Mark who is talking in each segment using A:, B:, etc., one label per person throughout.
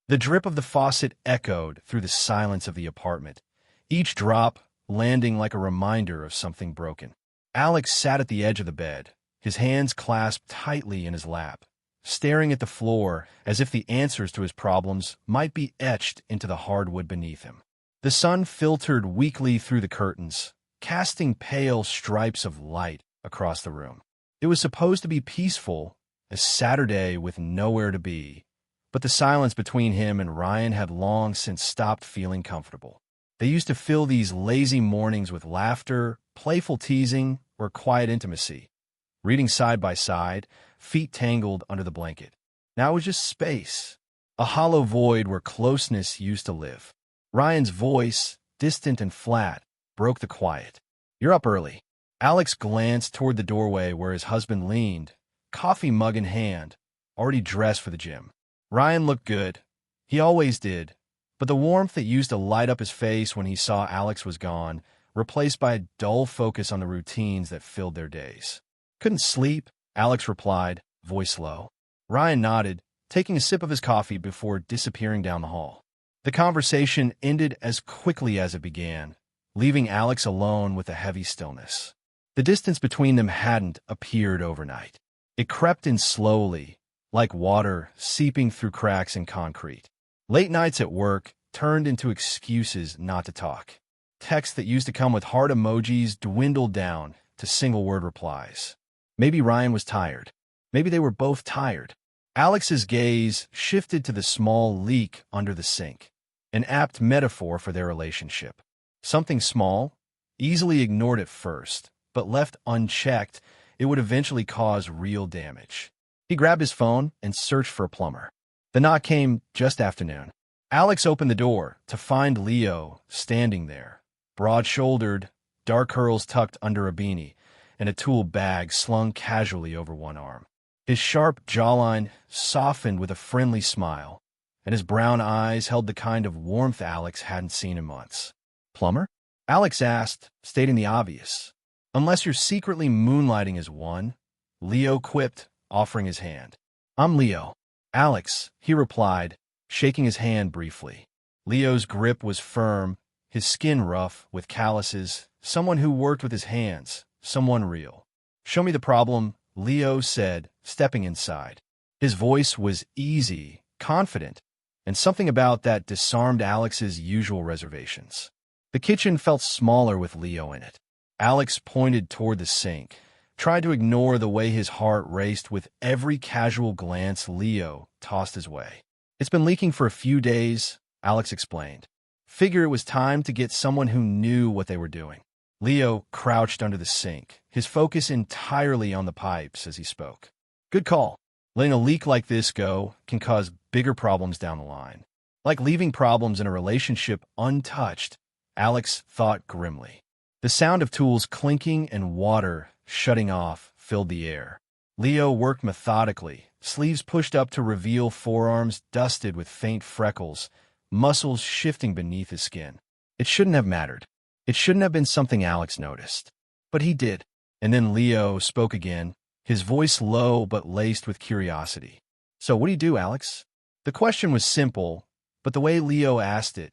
A: The drip of the faucet echoed through the silence of the apartment, each drop landing like a reminder of something broken. Alex sat at the edge of the bed, his hands clasped tightly in his lap, staring at the floor as if the answers to his problems might be etched into the hardwood beneath him. The sun filtered weakly through the curtains, casting pale stripes of light across the room. It was supposed to be peaceful, a Saturday with nowhere to be, but the silence between him and Ryan had long since stopped feeling comfortable. They used to fill these lazy mornings with laughter, playful teasing, or quiet intimacy, reading side by side, feet tangled under the blanket. Now it was just space, a hollow void where closeness used to live. Ryan's voice, distant and flat, broke the quiet. "You're up early." Alex glanced toward the doorway where his husband leaned, coffee mug in hand, already dressed for the gym. Ryan looked good. He always did, but the warmth that used to light up his face when he saw Alex was gone, replaced by a dull focus on the routines that filled their days. "Couldn't sleep," Alex replied, voice low. Ryan nodded, taking a sip of his coffee before disappearing down the hall. The conversation ended as quickly as it began, leaving Alex alone with a heavy stillness. The distance between them hadn't appeared overnight. It crept in slowly, like water seeping through cracks in concrete. Late nights at work turned into excuses not to talk. Texts that used to come with heart emojis dwindled down to single-word replies. Maybe Ryan was tired. Maybe they were both tired. Alex's gaze shifted to the small leak under the sink, an apt metaphor for their relationship. Something small, easily ignored at first, but left unchecked, it would eventually cause real damage. He grabbed his phone and searched for a plumber. The knock came just after noon. Alex opened the door to find Leo standing there, broad-shouldered, dark curls tucked under a beanie, and a tool bag slung casually over one arm. His sharp jawline softened with a friendly smile, and his brown eyes held the kind of warmth Alex hadn't seen in months. "Plumber?" Alex asked, stating the obvious. "Unless you're secretly moonlighting as one," Leo quipped, offering his hand. "I'm Leo." "Alex," he replied, shaking his hand briefly. Leo's grip was firm, his skin rough with calluses, someone who worked with his hands, someone real. "Show me the problem," Leo said, stepping inside. His voice was easy, confident, and something about that disarmed Alex's usual reservations. The kitchen felt smaller with Leo in it. Alex pointed toward the sink, tried to ignore the way his heart raced with every casual glance Leo tossed his way. "It's been leaking for a few days," Alex explained. "Figure it was time to get someone who knew what they were doing." Leo crouched under the sink, his focus entirely on the pipes as he spoke. "Good call. Letting a leak like this go can cause bigger problems down the line. Like leaving problems in a relationship untouched," Alex thought grimly. The sound of tools clinking and water shutting off filled the air. Leo worked methodically, sleeves pushed up to reveal forearms dusted with faint freckles, muscles shifting beneath his skin. It shouldn't have mattered. It shouldn't have been something Alex noticed. But he did. And then Leo spoke again, his voice low but laced with curiosity. "So what do you do, Alex?" The question was simple, but the way Leo asked it,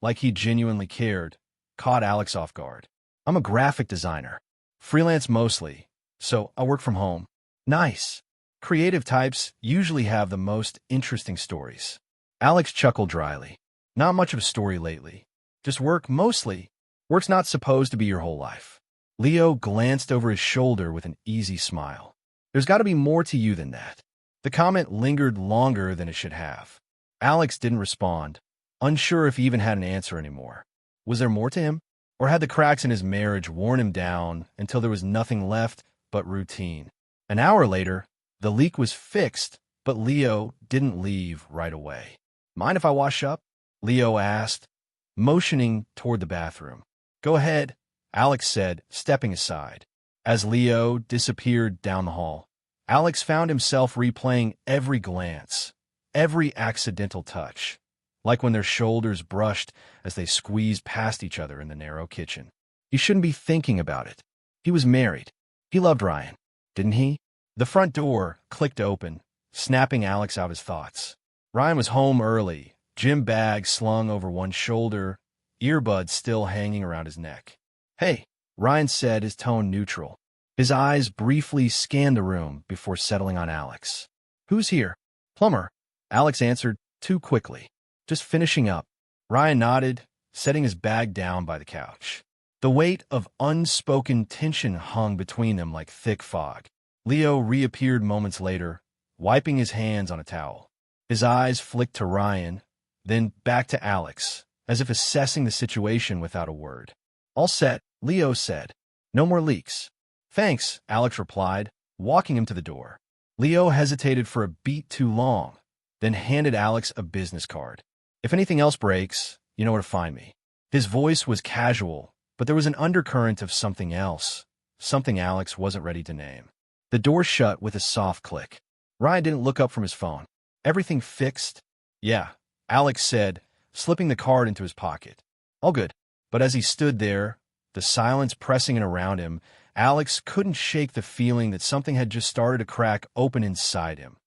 A: like he genuinely cared, caught Alex off guard. "I'm a graphic designer. Freelance mostly, so I work from home." "Nice. Creative types usually have the most interesting stories." Alex chuckled dryly. "Not much of a story lately. Just work mostly. Work's not supposed to be your whole life." Leo glanced over his shoulder with an easy smile. "There's got to be more to you than that." The comment lingered longer than it should have. Alex didn't respond, unsure if he even had an answer anymore. Was there more to him? Or had the cracks in his marriage worn him down until there was nothing left but routine? An hour later, the leak was fixed, but Leo didn't leave right away. "Mind if I wash up?" Leo asked, motioning toward the bathroom. "Go ahead," Alex said, stepping aside. As Leo disappeared down the hall, Alex found himself replaying every glance, every accidental touch, like when their shoulders brushed as they squeezed past each other in the narrow kitchen. He shouldn't be thinking about it. He was married. He loved Ryan, didn't he? The front door clicked open, snapping Alex out of his thoughts. Ryan was home early, gym bag slung over one shoulder, earbuds still hanging around his neck. "Hey," Ryan said, his tone neutral. His eyes briefly scanned the room before settling on Alex. "Who's here?" "Plumber," Alex answered too quickly. "Just finishing up." Ryan nodded, setting his bag down by the couch. The weight of unspoken tension hung between them like thick fog. Leo reappeared moments later, wiping his hands on a towel. His eyes flicked to Ryan, then back to Alex, as if assessing the situation without a word. "All set," Leo said. "No more leaks." "Thanks," Alex replied, walking him to the door. Leo hesitated for a beat too long, then handed Alex a business card. "If anything else breaks, you know where to find me." His voice was casual, but there was an undercurrent of something else, something Alex wasn't ready to name. The door shut with a soft click. Ryan didn't look up from his phone. "Everything fixed?" "Yeah," Alex said, slipping the card into his pocket. "All good." But as he stood there, the silence pressing in around him, Alex couldn't shake the feeling that something had just started to crack open inside him,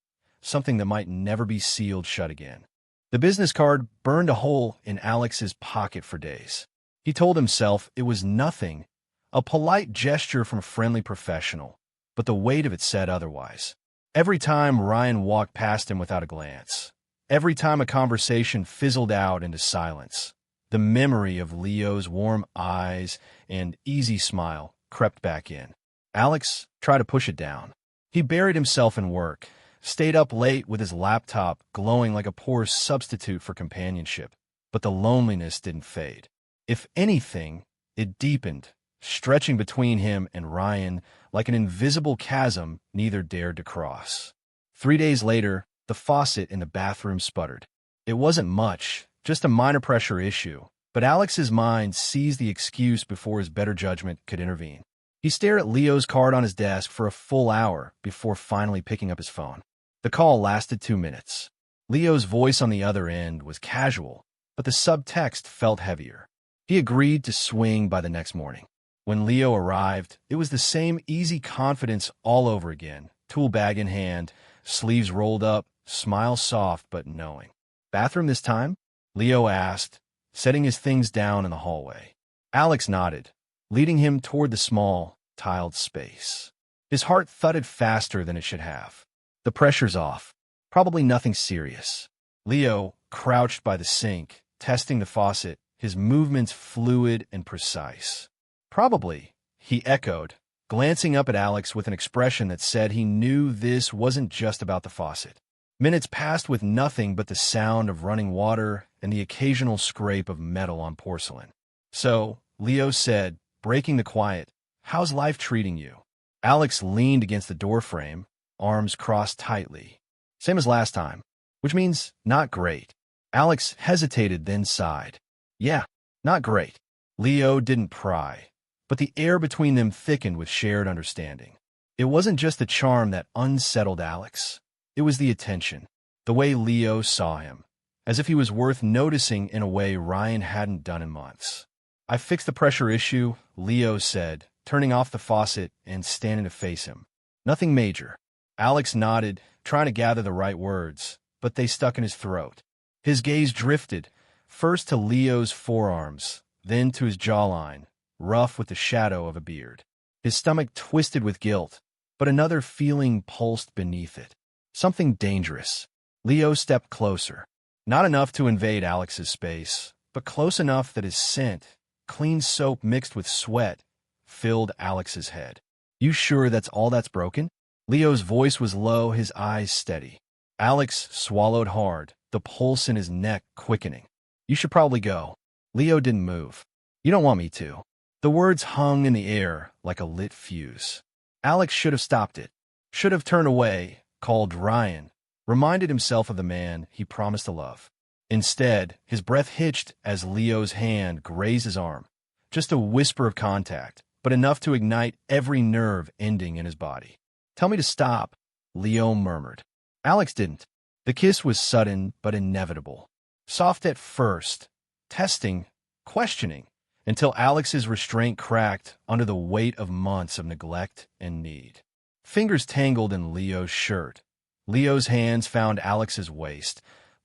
A: something that might never be sealed shut again. The business card burned a hole in Alex's pocket for days. He told himself it was nothing, a polite gesture from a friendly professional, but the weight of it said otherwise. Every time Ryan walked past him without a glance, every time a conversation fizzled out into silence, the memory of Leo's warm eyes and easy smile crept back in. Alex tried to push it down. He buried himself in work, stayed up late with his laptop glowing like a poor substitute for companionship, but the loneliness didn't fade. If anything, it deepened, stretching between him and Ryan like an invisible chasm neither dared to cross. 3 days later, the faucet in the bathroom sputtered. It wasn't much, just a minor pressure issue, but Alex's mind seized the excuse before his better judgment could intervene. He stared at Leo's card on his desk for a full hour before finally picking up his phone. The call lasted 2 minutes. Leo's voice on the other end was casual, but the subtext felt heavier. He agreed to swing by the next morning. When Leo arrived, it was the same easy confidence all over again, tool bag in hand, sleeves rolled up, smile soft but knowing. "Bathroom this time?" Leo asked, setting his things down in the hallway. Alex nodded, leading him toward the small, tiled space. His heart thudded faster than it should have. The pressure's off. Probably nothing serious. Leo crouched by the sink, testing the faucet, his movements fluid and precise. "Probably," he echoed, glancing up at Alex with an expression that said he knew this wasn't just about the faucet. Minutes passed with nothing but the sound of running water and the occasional scrape of metal on porcelain. "So," Leo said, breaking the quiet, "how's life treating you?" Alex leaned against the doorframe, arms crossed tightly. "Same as last time," which means not great. Alex hesitated, then sighed. "Yeah, not great." Leo didn't pry, but the air between them thickened with shared understanding. It wasn't just the charm that unsettled Alex. It was the attention, the way Leo saw him, as if he was worth noticing in a way Ryan hadn't done in months. "I fixed the pressure issue," Leo said, turning off the faucet and standing to face him. "Nothing major." Alex nodded, trying to gather the right words, but they stuck in his throat. His gaze drifted, first to Leo's forearms, then to his jawline, rough with the shadow of a beard. His stomach twisted with guilt, but another feeling pulsed beneath it. Something dangerous. Leo stepped closer. Not enough to invade Alex's space, but close enough that his scent, clean soap mixed with sweat, filled Alex's head. "You sure that's all that's broken?" Leo's voice was low, his eyes steady. Alex swallowed hard, the pulse in his neck quickening. "You should probably go." Leo didn't move. "You don't want me to." The words hung in the air like a lit fuse. Alex should have stopped it, should have turned away, called Ryan, reminded himself of the man he promised to love. Instead, his breath hitched as Leo's hand grazed his arm. Just a whisper of contact, but enough to ignite every nerve ending in his body. "Tell me to stop," Leo murmured. Alex didn't. The kiss was sudden but inevitable. Soft at first, testing, questioning, until Alex's restraint cracked under the weight of months of neglect and need. Fingers tangled in Leo's shirt. Leo's hands found Alex's waist,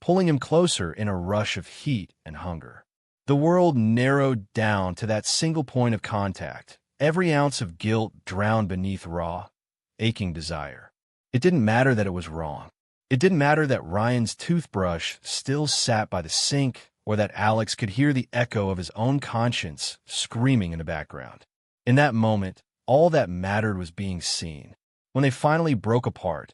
A: pulling him closer in a rush of heat and hunger. The world narrowed down to that single point of contact, every ounce of guilt drowned beneath raw, aching desire. It didn't matter that it was wrong. It didn't matter that Ryan's toothbrush still sat by the sink, or that Alex could hear the echo of his own conscience screaming in the background. In that moment, all that mattered was being seen. When they finally broke apart,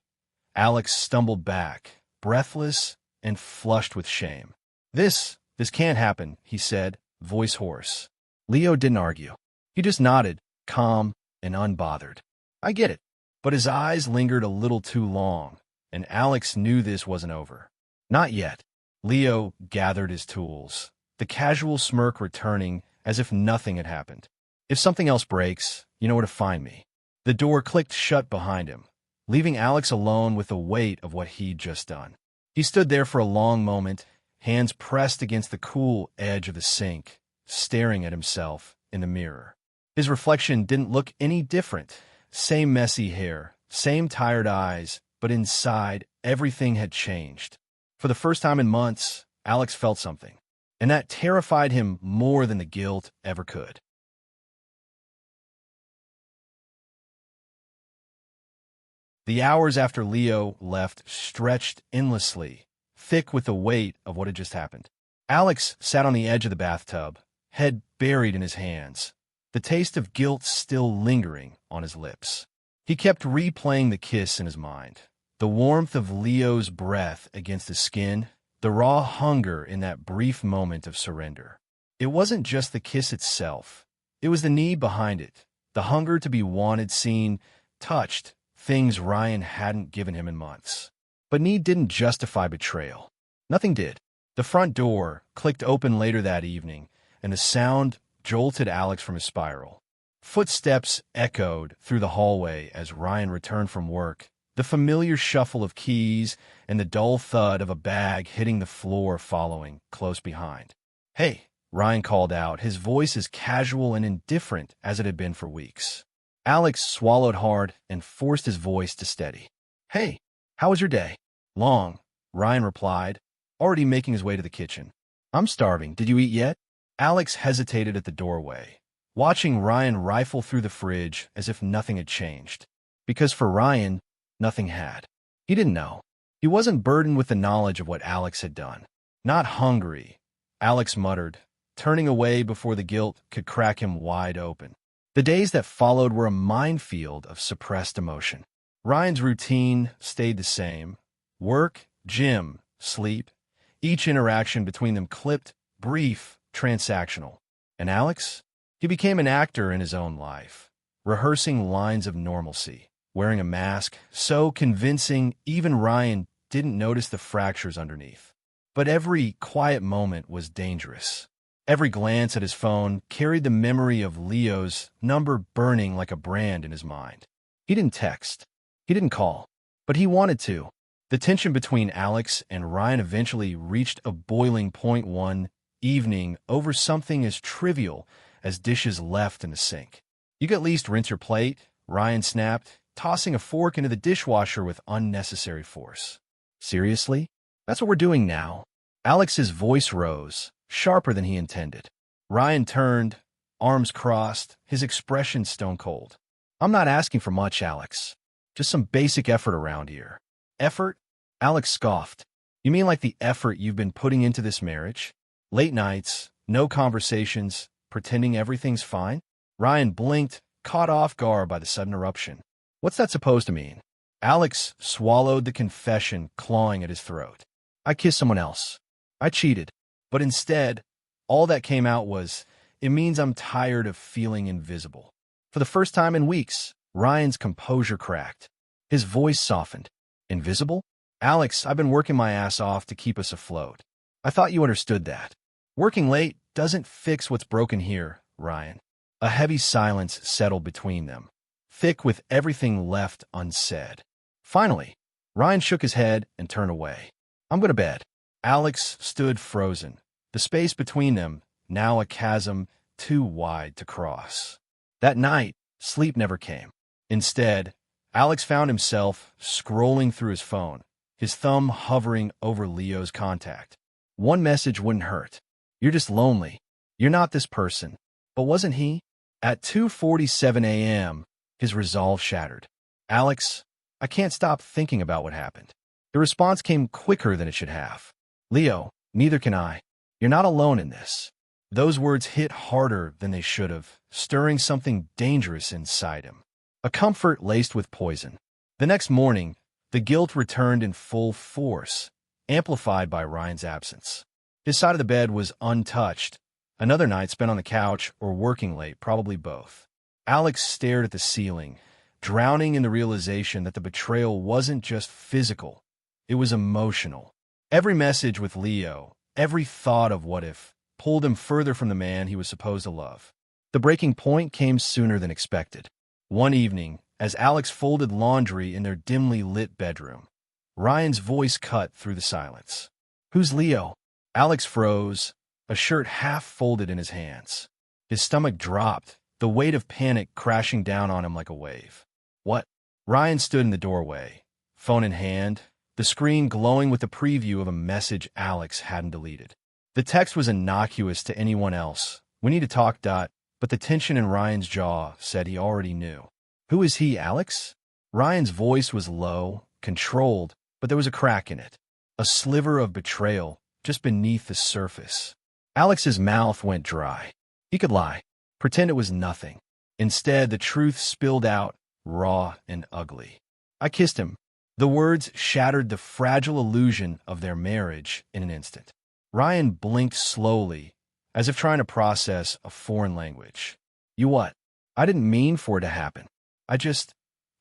A: Alex stumbled back, breathless and flushed with shame. This can't happen, he said, voice hoarse. Leo didn't argue. He just nodded, calm and unbothered. I get it. But his eyes lingered a little too long, and Alex knew this wasn't over. Not yet. Leo gathered his tools, the casual smirk returning as if nothing had happened. If something else breaks, you know where to find me. The door clicked shut behind him, leaving Alex alone with the weight of what he'd just done. He stood there for a long moment, hands pressed against the cool edge of the sink, staring at himself in the mirror. His reflection didn't look any different. Same messy hair, same tired eyes, but inside, everything had changed. For the first time in months, Alex felt something, and that terrified him more than the guilt ever could. The hours after Leo left stretched endlessly, thick with the weight of what had just happened. Alex sat on the edge of the bathtub, head buried in his hands, the taste of guilt still lingering on his lips. He kept replaying the kiss in his mind, the warmth of Leo's breath against his skin, the raw hunger in that brief moment of surrender. It wasn't just the kiss itself. It was the need behind it, the hunger to be wanted, seen, touched, things Ryan hadn't given him in months. But need didn't justify betrayal. Nothing did. The front door clicked open later that evening, and the sound jolted Alex from his spiral. Footsteps echoed through the hallway as Ryan returned from work, the familiar shuffle of keys and the dull thud of a bag hitting the floor following, close behind. "Hey," Ryan called out, his voice as casual and indifferent as it had been for weeks. Alex swallowed hard and forced his voice to steady. "Hey, how was your day?" "Long," Ryan replied, already making his way to the kitchen. "I'm starving. Did you eat yet?" Alex hesitated at the doorway, watching Ryan rifle through the fridge as if nothing had changed. Because for Ryan, nothing had. He didn't know. He wasn't burdened with the knowledge of what Alex had done. "Not hungry," Alex muttered, turning away before the guilt could crack him wide open. The days that followed were a minefield of suppressed emotion. Ryan's routine stayed the same. Work, gym, sleep. Each interaction between them clipped, brief, transactional. And Alex? He became an actor in his own life, rehearsing lines of normalcy, wearing a mask so convincing even Ryan didn't notice the fractures underneath. But every quiet moment was dangerous. Every glance at his phone carried the memory of Leo's number burning like a brand in his mind. He didn't text. He didn't call. But he wanted to. The tension between Alex and Ryan eventually reached a boiling point one evening over something as trivial as dishes left in the sink. "You could at least rinse your plate," Ryan snapped, tossing a fork into the dishwasher with unnecessary force. "Seriously? That's what we're doing now." Alex's voice rose, sharper than he intended. Ryan turned, arms crossed, his expression stone cold. "I'm not asking for much, Alex. Just some basic effort around here." "Effort?" Alex scoffed. "You mean like the effort you've been putting into this marriage? Late nights, no conversations, pretending everything's fine?" Ryan blinked, caught off guard by the sudden eruption. "What's that supposed to mean?" Alex swallowed the confession clawing at his throat. "I kissed someone else. I cheated. But instead, all that came out was, it means I'm tired of feeling invisible." For the first time in weeks, Ryan's composure cracked. His voice softened. "Invisible? Alex, I've been working my ass off to keep us afloat. I thought you understood that. Working late doesn't fix what's broken here, Ryan." A heavy silence settled between them, thick with everything left unsaid. Finally, Ryan shook his head and turned away. "I'm going to bed." Alex stood frozen, the space between them now a chasm too wide to cross. That night, sleep never came. Instead, Alex found himself scrolling through his phone, his thumb hovering over Leo's contact. One message wouldn't hurt. You're just lonely. You're not this person. But wasn't he? At 2:47 a.m., his resolve shattered. Alex, I can't stop thinking about what happened. The response came quicker than it should have. Leo, neither can I. You're not alone in this. Those words hit harder than they should have, stirring something dangerous inside him. A comfort laced with poison. The next morning, the guilt returned in full force, amplified by Ryan's absence. His side of the bed was untouched. Another night spent on the couch or working late, probably both. Alex stared at the ceiling, drowning in the realization that the betrayal wasn't just physical, it was emotional. Every message with Leo, every thought of what if, pulled him further from the man he was supposed to love. The breaking point came sooner than expected. One evening, as Alex folded laundry in their dimly lit bedroom, Ryan's voice cut through the silence. "Who's Leo?" Alex froze, a shirt half folded in his hands. His stomach dropped, the weight of panic crashing down on him like a wave. "What?" Ryan stood in the doorway, phone in hand, the screen glowing with the preview of a message Alex hadn't deleted. The text was innocuous to anyone else. "We need to talk, Dot," but the tension in Ryan's jaw said he already knew. "Who is he, Alex?" Ryan's voice was low, controlled, but there was a crack in it. A sliver of betrayal just beneath the surface. Alex's mouth went dry. He could lie, pretend it was nothing. Instead, the truth spilled out, raw and ugly. "I kissed him." The words shattered the fragile illusion of their marriage in an instant. Ryan blinked slowly, as if trying to process a foreign language. "You what?" "I didn't mean for it to happen. I just—"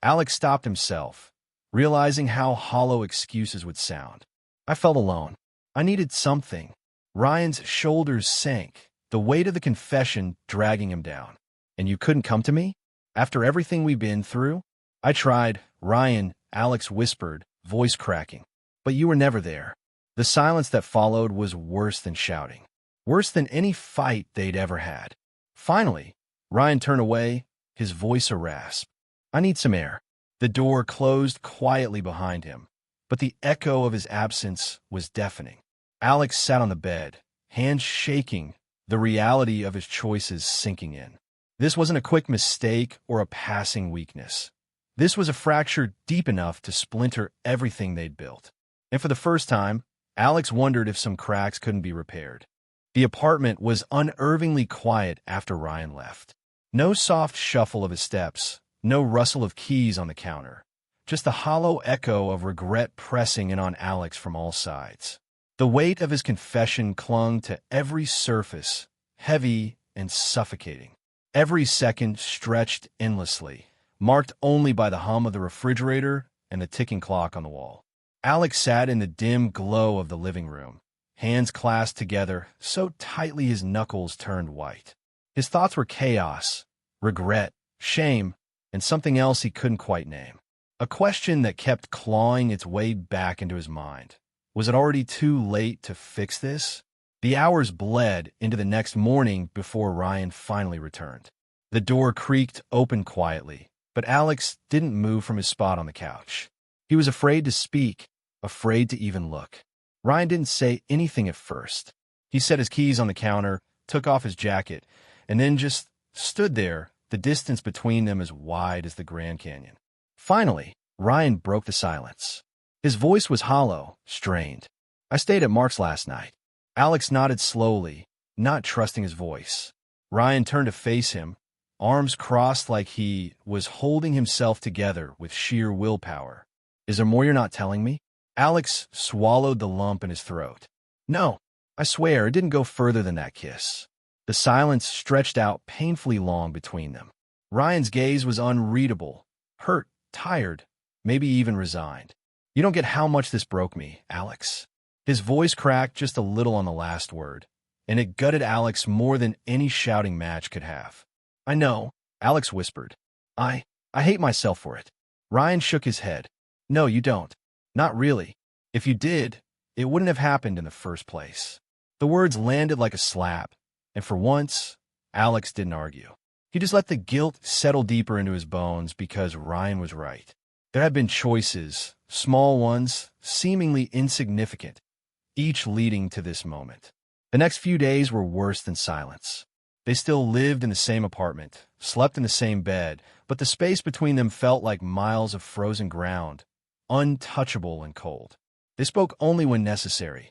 A: Alex stopped himself, realizing how hollow excuses would sound. "I felt alone. I needed something." Ryan's shoulders sank, the weight of the confession dragging him down. "And you couldn't come to me? After everything we've been through?" "I tried, Ryan," Alex whispered, voice cracking. "But you were never there." The silence that followed was worse than shouting. Worse than any fight they'd ever had. Finally, Ryan turned away, his voice a rasp. "I need some air." The door closed quietly behind him, but the echo of his absence was deafening. Alex sat on the bed, hands shaking, the reality of his choices sinking in. This wasn't a quick mistake or a passing weakness. This was a fracture deep enough to splinter everything they'd built. And for the first time, Alex wondered if some cracks couldn't be repaired. The apartment was unnervingly quiet after Ryan left. No soft shuffle of his steps, no rustle of keys on the counter, just the hollow echo of regret pressing in on Alex from all sides. The weight of his confession clung to every surface, heavy and suffocating. Every second stretched endlessly, marked only by the hum of the refrigerator and the ticking clock on the wall. Alex sat in the dim glow of the living room, hands clasped together so tightly his knuckles turned white. His thoughts were chaos, regret, shame, and something else he couldn't quite name. A question that kept clawing its way back into his mind. Was it already too late to fix this? The hours bled into the next morning before Ryan finally returned. The door creaked open quietly, but Alex didn't move from his spot on the couch. He was afraid to speak, afraid to even look. Ryan didn't say anything at first. He set his keys on the counter, took off his jacket, and then just stood there, the distance between them as wide as the Grand Canyon. Finally, Ryan broke the silence. His voice was hollow, strained. "I stayed at Mark's last night." Alex nodded slowly, not trusting his voice. Ryan turned to face him, arms crossed like he was holding himself together with sheer willpower. "Is there more you're not telling me?" Alex swallowed the lump in his throat. "No, I swear it didn't go further than that kiss." The silence stretched out painfully long between them. Ryan's gaze was unreadable, hurt, tired, maybe even resigned. "You don't get how much this broke me, Alex." His voice cracked just a little on the last word, and it gutted Alex more than any shouting match could have. "I know," Alex whispered. I hate myself for it." Ryan shook his head. "No, you don't. Not really. If you did, it wouldn't have happened in the first place." The words landed like a slap, and for once, Alex didn't argue. He just let the guilt settle deeper into his bones because Ryan was right. There had been choices, small ones, seemingly insignificant, each leading to this moment. The next few days were worse than silence. They still lived in the same apartment, slept in the same bed, but the space between them felt like miles of frozen ground, untouchable and cold. They spoke only when necessary.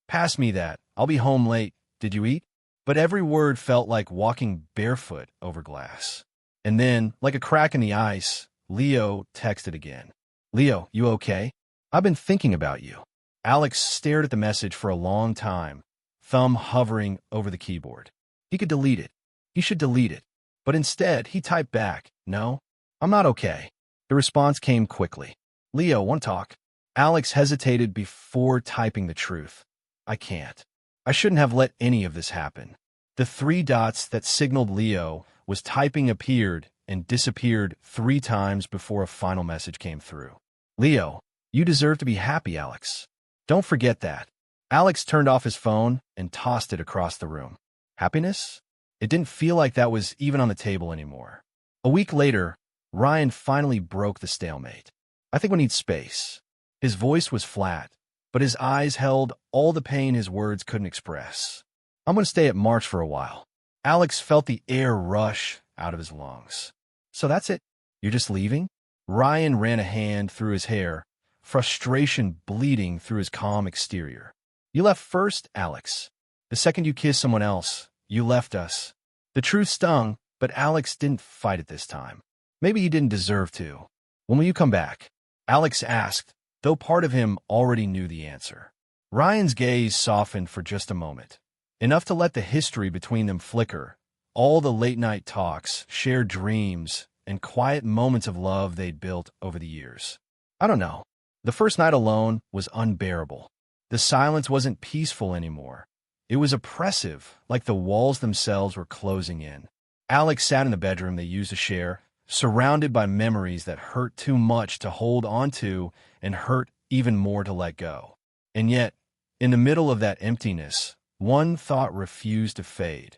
A: "Pass me that. I'll be home late. Did you eat?" But every word felt like walking barefoot over glass. And then, like a crack in the ice, Leo texted again. "Leo, you okay? I've been thinking about you." Alex stared at the message for a long time, thumb hovering over the keyboard. He could delete it. He should delete it. But instead, he typed back, "No, I'm not okay." The response came quickly. "Leo, want to talk?" Alex hesitated before typing the truth. "I can't. I shouldn't have let any of this happen." The three dots that signaled Leo was typing appeared and disappeared 3 times before a final message came through. "Leo, you deserve to be happy, Alex. Don't forget that." Alex turned off his phone and tossed it across the room. Happiness? It didn't feel like that was even on the table anymore. A week later, Ryan finally broke the stalemate. "I think we need space." His voice was flat, but his eyes held all the pain his words couldn't express. "I'm going to stay at March for a while." Alex felt the air rush out of his lungs. "So that's it? You're just leaving?" Ryan ran a hand through his hair, frustration bleeding through his calm exterior. "You left first, Alex. The second you kissed someone else, you left us." The truth stung, but Alex didn't fight it this time. Maybe he didn't deserve to. "When will you come back?" Alex asked, though part of him already knew the answer. Ryan's gaze softened for just a moment, enough to let the history between them flicker, all the late-night talks, shared dreams, and quiet moments of love they'd built over the years. "I don't know." The first night alone was unbearable. The silence wasn't peaceful anymore. It was oppressive, like the walls themselves were closing in. Alex sat in the bedroom they used to share, surrounded by memories that hurt too much to hold onto and hurt even more to let go. And yet, in the middle of that emptiness, one thought refused to fade.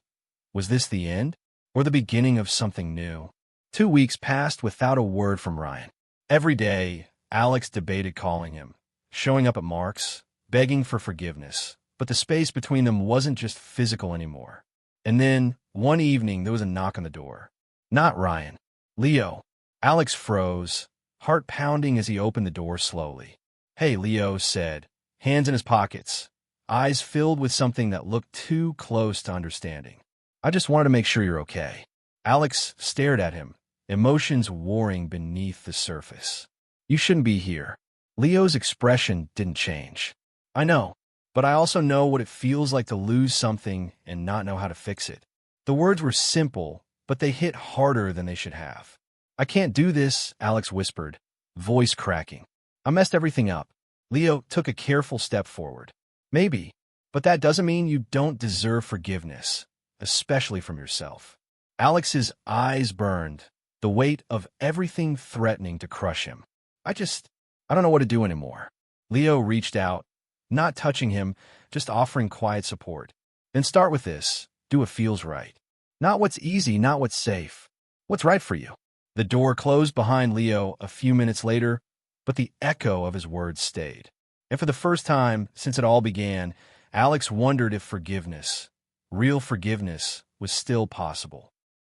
A: Was this the end, or the beginning of something new? 2 weeks passed without a word from Ryan. Every day, Alex debated calling him, showing up at Mark's, begging for forgiveness, but the space between them wasn't just physical anymore. And then, one evening, there was a knock on the door. Not Ryan. "Leo." Alex froze, heart pounding as he opened the door slowly. "Hey," Leo said, hands in his pockets, eyes filled with something that looked too close to understanding. "I just wanted to make sure you're okay." Alex stared at him, emotions warring beneath the surface. "You shouldn't be here." Leo's expression didn't change. "I know, but I also know what it feels like to lose something and not know how to fix it." The words were simple, but they hit harder than they should have. "I can't do this," Alex whispered, voice cracking. "I messed everything up." Leo took a careful step forward. "Maybe, but that doesn't mean you don't deserve forgiveness, especially from yourself." Alex's eyes burned, the weight of everything threatening to crush him. I don't know what to do anymore." Leo reached out, not touching him, just offering quiet support. "Then start with this. Do what feels right. Not what's easy, not what's safe. What's right for you." The door closed behind Leo a few minutes later, but the echo of his words stayed. And for the first time since it all began, Alex wondered if forgiveness, real forgiveness, was still possible.